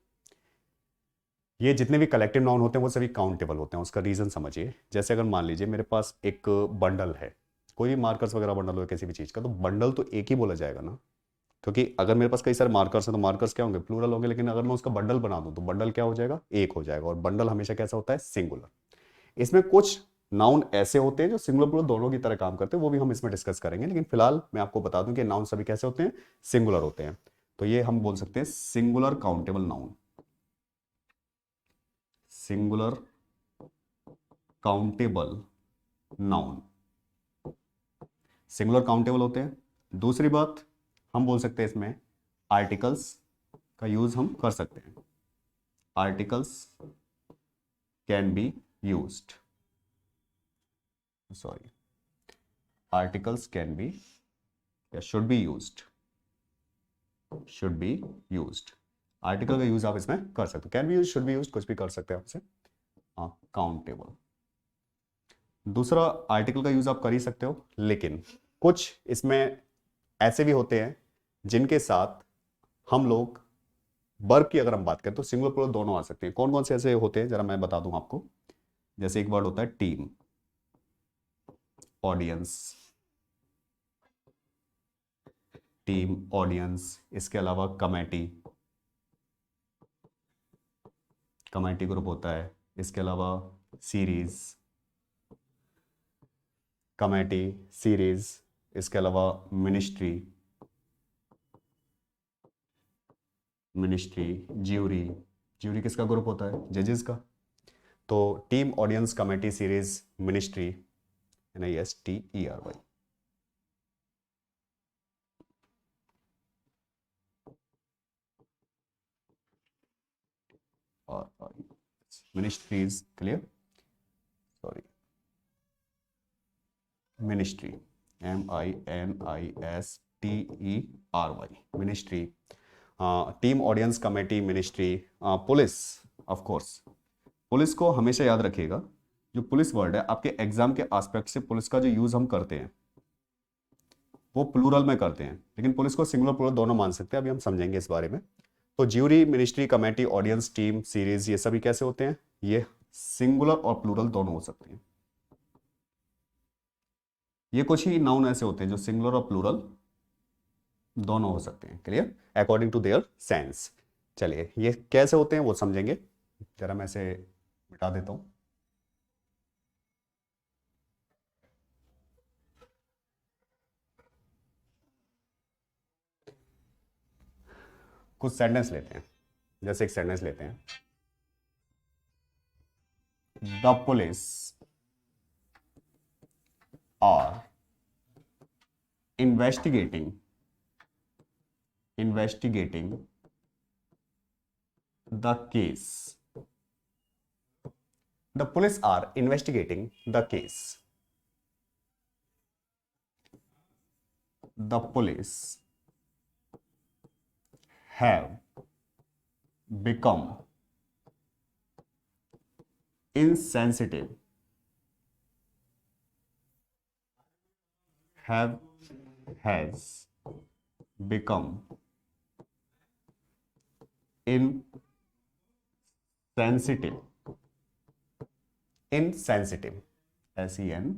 ये जितने भी कलेक्टिव नाउन होते हैं वो सभी काउंटेबल होते हैं। उसका रीजन समझिए। जैसे अगर मान लीजिए मेरे पास एक बंडल है, कोई भी मार्कर्स वगैरह बंडल हो किसी भी चीज का, तो बंडल तो एक ही बोला जाएगा ना, क्योंकि अगर मेरे पास कई सारे मार्कर्स हैं तो मार्कर्स क्या होंगे? प्लूरल होंगे। लेकिन अगर मैं उसका बंडल बना दूं तो बंडल क्या हो जाएगा? एक हो जाएगा। और बंडल हमेशा कैसा होता है? सिंगुलर। इसमें कुछ नाउन ऐसे होते हैं जो सिंगुलर प्लूरल दोनों की तरह काम करते हैं, वो भी हम इसमें डिस्कस करेंगे। लेकिन फिलहाल मैं आपको बता दूं कि नाउन सभी कैसे होते हैं? सिंगुलर होते हैं। तो ये हम बोल सकते हैं singular countable noun. Singular countable noun singular countable होते हैं। दूसरी बात, हम बोल सकते हैं इसमें आर्टिकल्स का यूज हम कर सकते हैं। Articles can be used, sorry, articles can be या should be used, should be used. Article का यूज आप इसमें कर सकते हो। Can be use, should be use, कुछ भी कर सकते हैं आपसे। हाँ, काउंटेबल। दूसरा, आर्टिकल का यूज आप कर ही सकते हो, लेकिन कुछ इसमें ऐसे भी होते हैं जिनके साथ हम लोग वर्ब की अगर हम बात करें तो सिंगुलर प्लूरल दोनों आ सकते हैं। कौन कौन से ऐसे होते हैं जरा मैं बता दूं आपको। जैसे एक वर्ड होता है टीम, ऑडियंस, टीम ऑडियंस। इसके अलावा कमेटी, कमेटी ग्रुप होता है। इसके अलावा सीरीज, कमेटी, सीरीज। इसके अलावा मिनिस्ट्री, मिनिस्ट्री, ज्यूरी। ज्यूरी किसका ग्रुप होता है? जजेस का। तो team, audience, committee, series, ministry, NISTERY। और ministries, clear? Sorry, ministry, MINISTERY, ministry. Team, audience, committee, ministry. Police, of course. Police को हमेशा याद रखिएगा, जो पुलिस वर्ड है आपके एग्जाम के एस्पेक्ट से पुलिस का जो यूज हम करते हैं वो प्लूरल में करते हैं, लेकिन पुलिस को सिंगुलर प्लूरल दोनों मान सकते हैं। अभी हम समझेंगे इस बारे में। तो jury, ministry, committee, audience, team, series, ये सभी कैसे होते हैं? ये सिंगुलर और प्लूरल दोनों हो सकते हैं। ये कुछ ही नाउन ऐसे होते हैं जो सिंगुलर और प्लूरल दोनों हो सकते हैं। क्लियर? According to their sense. चलिए, ये कैसे होते हैं वो समझेंगे। जरा मैं इसे मिटा देता हूं। कुछ सेंटेंस लेते हैं। जैसे एक सेंटेंस लेते हैं, the police are investigating the case. The police are investigating the case. The police have become insensitive. Has become insensitive. Insensitive. SENSITIV.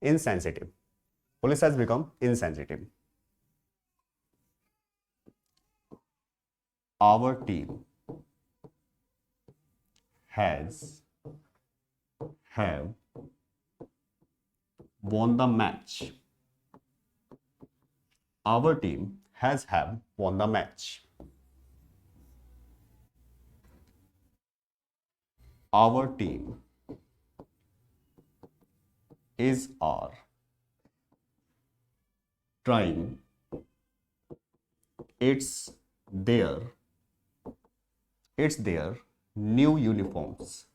Insensitive. Police has become insensitive. Our team have won the match. Our team have won the match. Our team is trying their new uniforms.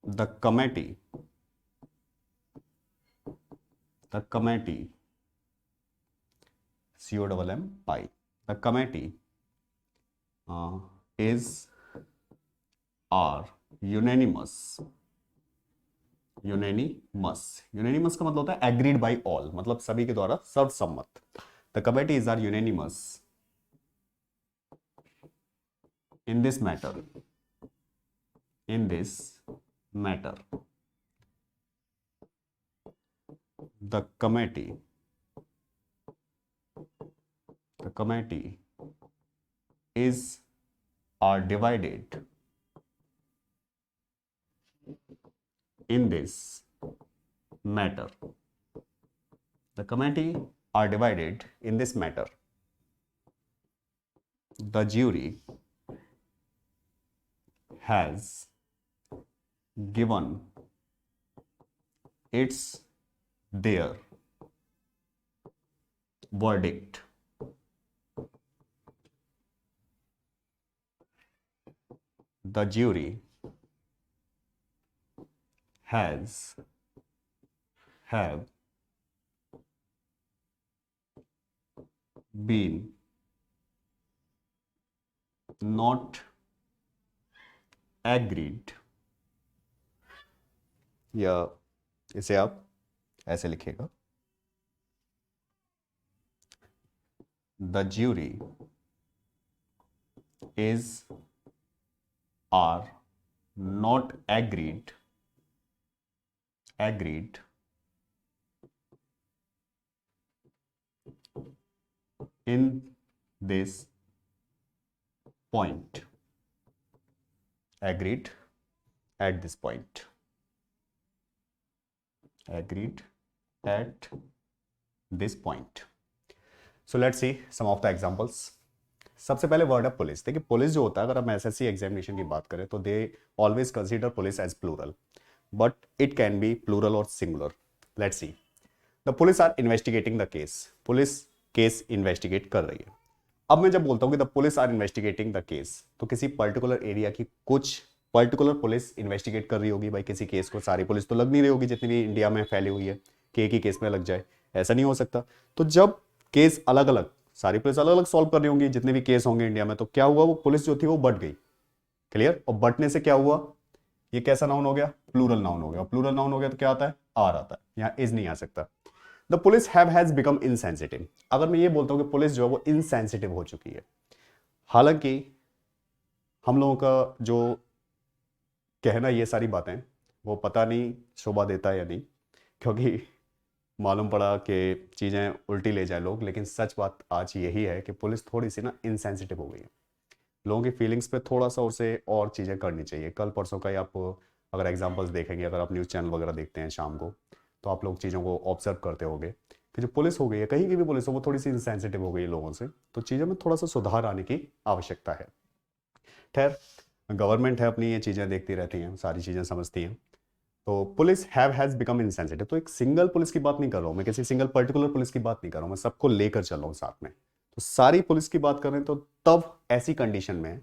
The committee COMMI. The committee is unanimous. Unanimous का मतलब होता है agreed by all, मतलब सभी के द्वारा सर्वसम्मत. The committee is unanimous in this matter. The committee is divided in this matter. The committee are divided in this matter. The jury has given their verdict. The jury have been not agreed, या इसे आप ऐसे लिखिएगा. The jury are not agreed in this point. Agreed at this point. Agreed at this point. So let's see some of the examples. सबसे पहले word है police. देखिए police जो होता है, अगर हम एसएससी एग्जामिनेशन की बात करें तो they always consider police as plural, but it can be plural और singular. Let's see. The police are investigating the case. Police case investigate कर रही है. अब मैं जब बोलता हूं कि the police are investigating the case, तो किसी पर्टिकुलर एरिया की कुछ पर्टिकुलर पुलिस इन्वेस्टिगेट कर रही होगी भाई किसी केस को. सारी पुलिस तो लग नहीं रही होगी जितनी भी इंडिया में फैली हुई है कि एक ही केस में लग जाए, ऐसा नहीं हो सकता. तो जब केस अलग अलग, सारी पुलिस अलग अलग सॉल्व कर रही होंगी जितने भी केस होंगे इंडिया में, तो क्या हुआ, वो पुलिस जो थी वो बट गई. क्लियर. और बटने से क्या हुआ, ये कैसा नाउन हो गया, प्लूरल नाउन हो गया. प्लूरल नाउन हो गया तो क्या आता है, आर आता है. यहां इज नहीं आ सकता. The police has become insensitive. अगर मैं ये बोलता हूं कि पुलिस जो है वो इनसेंसिटिव हो चुकी है, हालांकि हम लोगों का जो कहना ये सारी बातें वो पता नहीं शोभा देता है या नहीं, क्योंकि मालूम पड़ा कि चीज़ें उल्टी ले जाए लोग, लेकिन सच बात आज यही है कि पुलिस थोड़ी सी ना इनसेंसिटिव हो गई है. लोगों की फीलिंग्स पे थोड़ा सा उसे और चीज़ें करनी चाहिए. कल परसों का ही आप अगर एग्जांपल्स देखेंगे, अगर आप न्यूज़ चैनल वगैरह देखते हैं शाम को, तो आप लोग चीज़ों को ऑब्जर्व करते होंगे कि जो पुलिस हो गई है, कहीं की भी पुलिस हो, वो थोड़ी सी इनसेंसिटिव हो गई है लोगों से. तो चीज़ों में थोड़ा सा सुधार आने की आवश्यकता है. खैर, गवर्नमेंट है अपनी, ये चीज़ें देखती रहती हैं, सारी चीज़ें समझती हैं. तो पुलिस हैज बिकम इनसेंसिटिव, तो एक सिंगल पुलिस की बात नहीं कर रहा हूं मैं, किसी सिंगल पर्टिकुलर पुलिस की बात नहीं कर रहा हूं मैं, सबको लेकर चल रहा हूं साथ में। तो सारी पुलिस की बात कर रहे हैं, तो तब ऐसी कंडीशन में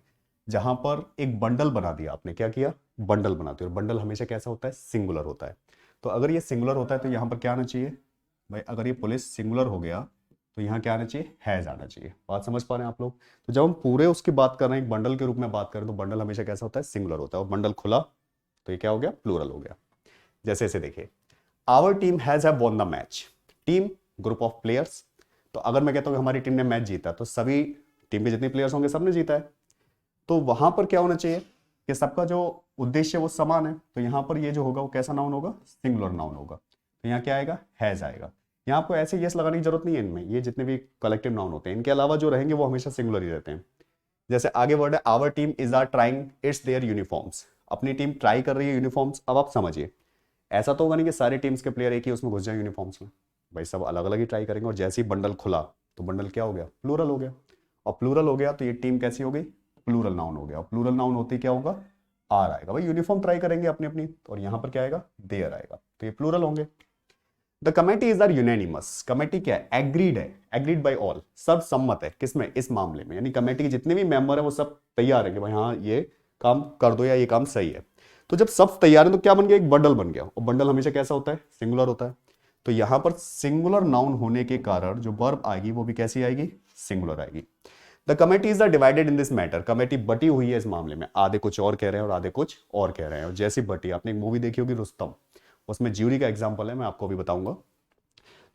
जहां पर एक बंडल बना दिया आपने, क्या किया, बंडल बना दिया, और बंडल हमेशा कैसा होता है, सिंगुलर होता है। तो अगर ये सिंगुलर होता है तो यहां पर क्या आना चाहिए भाई, अगर ये पुलिस सिंगुलर हो गया तो यहाँ क्या आना चाहिए, हैज आना चाहिए। बात समझ पा रहे हैं आप लोग? तो जब हम पूरे उसकी बात कर रहे हैं, एक बंडल के रूप में बात करें, तो बंडल हमेशा कैसा होता है, सिंगुलर होता है, और बंडल खुला तो ये क्या हो गया, प्लूरल हो गया। जैसे इसे देखिए, our team has have won the match, team group of players. तो अगर मैं कहता हूँ हमारी टीम ने मैच जीता, तो सभी टीम के जितने प्लेयर्स होंगे सबने जीता है। तो वहां पर क्या होना चाहिए कि सबका जो उद्देश्य है वो समान है, तो यहां पर ये जो होगा वो कैसा नाउन होगा, सिंगुलर नाउन होगा। तो यहाँ क्या आएगा, हैज आएगा। यहाँ आपको ऐसे यस लगाने की जरूरत नहीं है इनमें, ये जितने भी कलेक्टिव नाउन होते हैं इनके अलावा जो रहेंगे वो हमेशा सिंगुलर ही रहते हैं। जैसे आगे वर्ड है, our team is are trying its their uniforms, अपनी टीम ट्राई कर रही है यूनिफॉर्म्स। अब आप समझिए, ऐसा तो होगा नहीं कि सारे टीम्स के प्लेयर एक ही उसमें घुस जाए यूनिफॉर्म्स में, भाई सब अलग अलग ही ट्राई करेंगे। और जैसे ही बंडल खुला तो बंडल क्या हो गया, प्लूरल हो गया, और प्लूरल हो गया तो ये टीम कैसी हो गई, प्लूरल नाउन हो गया। और प्लूरल नाउन होती क्या होगा, आर आएगा, भाई यूनिफॉर्म ट्राई करेंगे अपनी अपनी, और यहां पर क्या आएगा, देयर आएगा, तो ये प्लूरल होंगे। The committee is are unanimous, committee क्या है, एग्रीड है, एग्रीड बाय ऑल, सब सम्मत है, किसमें, इस मामले में, यानी कमेटी के जितने भी मेंबर है वो सब तैयार है कि भाई हाँ ये काम कर दो या ये काम सही है। तो जब सब तैयार है तो क्या बन गया, एक बंडल बन गया, और बंडल हमेशा कैसा होता है, सिंगुलर होता है। तो यहां पर सिंगुलर नाउन होने के कारण जो वर्ब आएगी वो भी कैसी आएगी, सिंगुलर आएगी। The committees are divided in this matter, committee बटी हुई है इस मामले में, आधे कुछ और कह रहे हैं और आधे कुछ और कह रहे हैं। और जैसी बटी, आपने एक मूवी देखी होगी रुस्तम, उसमें ज्यूरी का एग्जांपल है, मैं आपको भी बताऊंगा।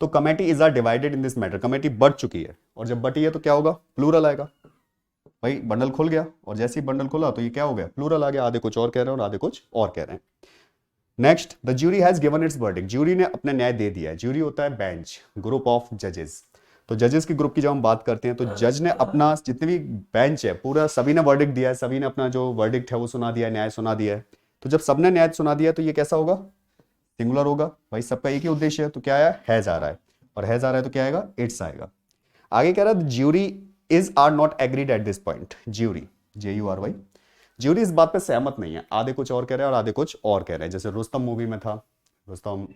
तो committee is are divided in this matter, committee बढ़ चुकी है, और जब बटी है तो क्या होगा, प्लूरल आएगा। भाई बंडल खुल गया, और जैसे ही बंडल खुला तो ये क्या हो गया, प्लूरल आ गया, आधे कुछ और कह रहे हैं और आधे कुछ और कह रहे हैं। Next, the jury has given it's verdict, jury ने अपना न्याय दे दिया है। ज्यूरी होता है बेंच, ग्रुप ऑफ जजेस। तो जजेस की ग्रुप की जब हम बात करते हैं तो जज ने अपना जितने भी बेंच है पूरा, सभी ने वर्डिक्ट दिया है, सभी ने अपना जो वर्डिक्ट है वो सुना दिया है, न्याय सुना दिया है। तो जब सबने न्याय सुना दिया तो ये कैसा होगा, सिंगुलर होगा, भाई सबका एक ही उद्देश्य है, तो क्या आया, हैज आ रहा है, और हैज आ रहा है तो क्या आएगा, इट्स आएगा। आगे कह रहा है jury is are not agreed at this point, jury, JURY, jury इस बात पे सहमत नहीं है, आधे कुछ और कह रहे हैं और आधे कुछ और कह रहे हैं। जैसे रुस्तम मूवी में था, रुस्तम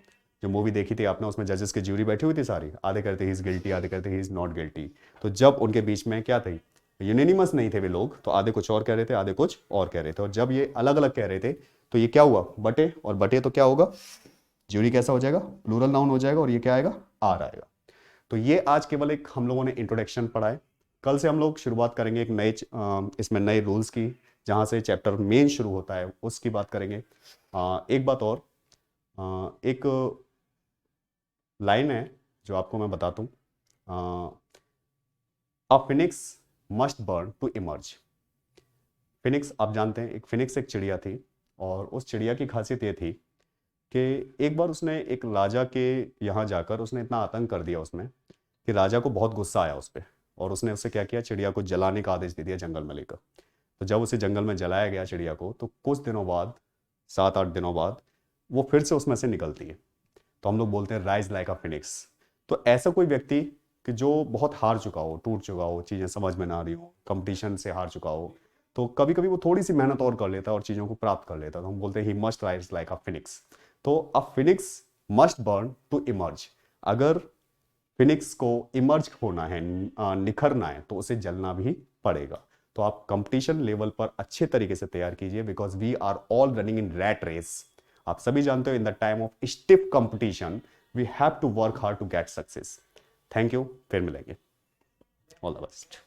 जो मूवी देखी थी आपने, उसमें जजेस की ज्यूरी बैठी हुई थी सारी, आधे कहते ही इज गिल्टी, आधे कहते ही इज नॉट गिल्टी। तो जब उनके बीच में क्या थी, यूनिनिमस नहीं थे वे लोग, तो आधे कुछ और कह रहे थे, आधे कुछ और कह रहे थे, और जब ये अलग अलग कह रहे थे तो ये क्या हुआ, बटे, और बटे तो क्या होगा, ज्यूरी कैसा हो जाएगा, प्लूरल नाउन हो जाएगा, और ये क्या आएगा, आर आएगा। तो ये आज केवल एक हम लोगों ने इंट्रोडक्शन पढ़ा है। कल से हम लोग शुरुआत करेंगे एक नए इसमें नए रूल्स की, जहाँ से चैप्टर मेन शुरू होता है उसकी बात करेंगे। एक बात और, एक लाइन है जो आपको मैं बताता हूँ, a phoenix must burn to emerge. Phoenix आप जानते हैं, एक फिनिक्स एक चिड़िया थी, और उस चिड़िया की खासियत ये थी कि एक बार उसने एक राजा के यहाँ जाकर उसने इतना आतंक कर दिया उसमें कि राजा को बहुत गुस्सा आया उस पर, और उसने उससे क्या किया, चिड़िया को जलाने का आदेश दे दिया जंगल में लेकर। तो जब उसे जंगल में जलाया गया चिड़िया को, तो कुछ दिनों बाद, 7-8 दिनों बाद वो फिर से उसमें से निकलती है। तो हम लोग बोलते हैं राइज लाइक अ फिनिक्स। तो ऐसा कोई व्यक्ति कि जो बहुत हार चुका हो, टूट चुका हो, चीज़ें समझ में ना आ रही हो, कंपटीशन से हार चुका हो, तो कभी कभी वो थोड़ी सी मेहनत और कर लेता है और चीज़ों को प्राप्त कर लेता है, तो हम बोलते हैं he must rise like a phoenix. तो a phoenix must burn to emerge, अगर फिनिक्स को इमर्ज होना है, निखरना है, तो उसे जलना भी पड़ेगा। तो आप कंपटीशन लेवल पर अच्छे तरीके से तैयार कीजिए, because we are all running in rat race. आप सभी जानते हो, in the time of stiff competition we have to work hard to get success. Thank you, फिर मिलेंगे, ऑल द बेस्ट।